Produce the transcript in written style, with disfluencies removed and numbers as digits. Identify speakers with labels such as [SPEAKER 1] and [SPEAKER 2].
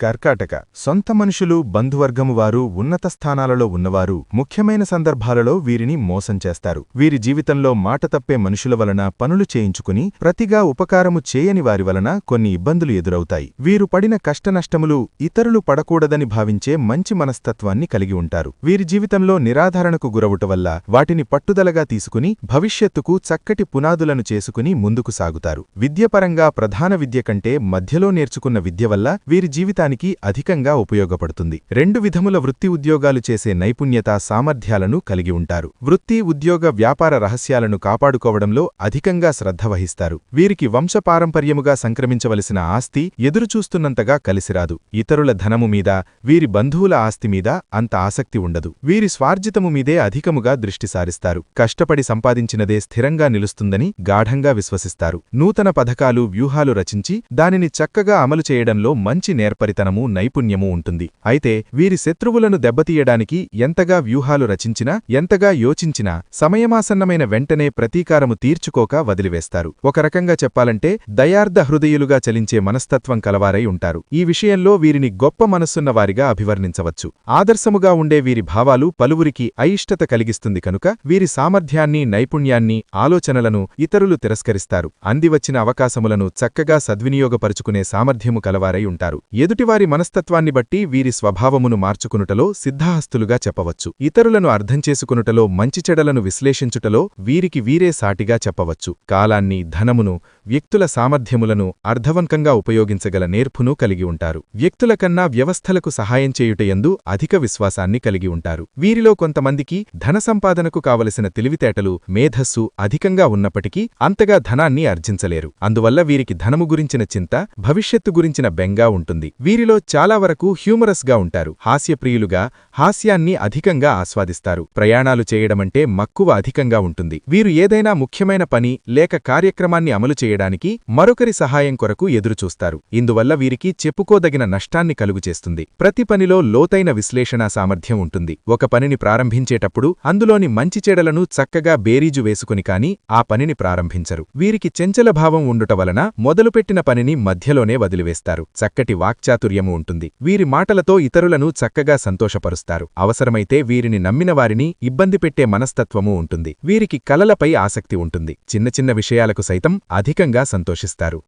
[SPEAKER 1] కర్కాటక సొంత మనుషులు బంధువర్గము వారు ఉన్నత స్థానాలలో ఉన్నవారు ముఖ్యమైన సందర్భాలలో వీరిని మోసం చేస్తారు. వీరి జీవితంలో మాట తప్పే మనుషుల వలన పనులు చేయించుకుని ప్రతిగా ఉపకారము చేయని వారి వలన కొన్ని ఇబ్బందులు ఎదురవుతాయి. వీరు పడిన కష్టనష్టములు ఇతరులు పడకూడదని భావించే మంచి మనస్తత్వాన్ని కలిగి ఉంటారు. వీరి జీవితంలో నిరాధారణకు గురవుట వల్ల వాటిని పట్టుదలగా తీసుకుని భవిష్యత్తుకు చక్కటి పునాదులను చేసుకుని ముందుకు సాగుతారు. విద్యపరంగా ప్రధాన విద్య కంటే మధ్యలో నేర్చుకున్న విద్య వల్ల వీరి జీవితానికి అధికంగా ఉపయోగపడుతుంది. రెండు విధముల వృత్తి ఉద్యోగాలు చేసే నైపుణ్యత సామర్థ్యాలను కలిగి ఉంటారు. వృత్తి ఉద్యోగ వ్యాపార రహస్యాలను కాపాడుకోవడంలో అధికంగా శ్రద్ధ వహిస్తారు. వీరికి వంశపారంపర్యముగా సంక్రమించవలసిన ఆస్తి ఎదురుచూస్తున్నంతగా కలిసిరాదు. ఇతరుల ధనము మీద, వీరి బంధువుల ఆస్తి మీద అంత ఆసక్తి ఉండదు. వీరి స్వార్జితము మీదే అధికముగా దృష్టి సారిస్తారు. కష్టపడి సంపాదించినదే స్థిరంగా నిలుస్తుందని గాఢంగా విశ్వసిస్తారు. నూతన పథకాలు వ్యూహాలు రచించి దానిని చక్కగా అమలు చేయడంలో మంచి నేర్పరితనము నైపుణ్యము ఉంటుంది. అయితే వీరి శత్రువులను దెబ్బతీయడానికి ఎంతగా వ్యూహాలు రచించినా, ఎంతగా యోచించినా సమయమాసన్నమైన వెంటనే ప్రతీకారము తీర్చుకోక వదిలివేస్తారు. ఒక రకంగా చెప్పాలంటే దయార్ధ హృదయులుగా చలించే మనస్తత్వం కలవారై ఉంటారు. ఈ విషయంలో వీరిని గొప్ప మనస్సున్నవారిగా అభివర్ణించవచ్చు. ఆదర్శముగా ఉండే వీరి భావాలు పలువురికి అయిష్టత కలిగిస్తుంది కనుక వీరి సామర్థ్యాన్ని, నైపుణ్యాన్ని, ఆలోచనలను ఇతరులు తిరస్కరిస్తారు. అందివచ్చిన అవకాశములను చక్కగా సద్వినియోగపరుచుకునే సామర్థ్యము కలవారై ఉంటారు. ఎదుటివారి మనస్తత్వాన్ని బట్టి వీరి స్వభావమును మార్చుకునుటలో సిద్ధహస్తులుగా చెప్పవచ్చు. ఇతరులను అర్థం చేసుకునుటలో, మంచి చెడలను విశ్లేషించుటలో వీరికి వీరే సాటిగా చెప్పవచ్చు. కాలాన్ని, ధనమును, వ్యక్తుల సామర్థ్యములను అర్థవంతంగా ఉపయోగించగల నేర్పును కలిగి ఉంటారు. వ్యక్తుల కన్నా వ్యవస్థలకు సహాయం చేయుటయందు అధిక విశ్వాసాన్ని కలిగి ఉంటారు. వీరిలో కొంతమందికి ధన సంపాదనకు కావలసిన తెలివితేటలు, మేధస్సు అధికంగా ఉన్నప్పటికీ అంతగా ధనాన్ని ఆర్జించలేరు. అందువల్ల వీరికి ధనము గురించిన చింత, భవిష్యత్తు గురించిన బెంగా ఉంటుంది. వీరిలో చాలా వరకు హ్యూమరస్ గా ఉంటారు. హాస్యప్రియులుగా, హాస్యాన్ని అధికంగా ఆస్వాదిస్తారు. ప్రయాణాలు చేయడమంటే మక్కువ అధికంగా ఉంటుంది. వీరు ఏదైనా ముఖ్యమైన పని లేక కార్యక్రమాన్ని అమలు చేయడానికి మరొకరి సహాయం కొరకు ఎదురుచూస్తారు. ఇందువల్ల వీరికి చెప్పుకోదగిన నష్టాన్ని కలుగుచేస్తుంది. ప్రతి పనిలో లోతైన విశ్లేషణా సామర్థ్యం ఉంటుంది. ఒక పనిని ప్రారంభించేటప్పుడు అందులోని మంచి చెడలను చక్కగా బేరీజు వేసుకుని కాని ఆ పనిని ప్రారంభించరు. వీరికి చెంచలభావం ఉండుట వలన మొదలుపెట్టిన పనిని మధ్యలోనే వదిలివేస్తారు. చక్కటి వాక్చాతుర్యము ఉంటుంది. వీరి మాటలతో ఇతరులను చక్కగా సంతోషపరుస్తారు. అవసరమైతే వీరిని నమ్మిన వారిని ఇబ్బంది పెట్టే మనస్తత్వము ఉంటుంది. వీరికి కలలపై ఆసక్తి ఉంటుంది. చిన్న చిన్న విషయాలకు సైతం అధికంగా సంతోషిస్తారు.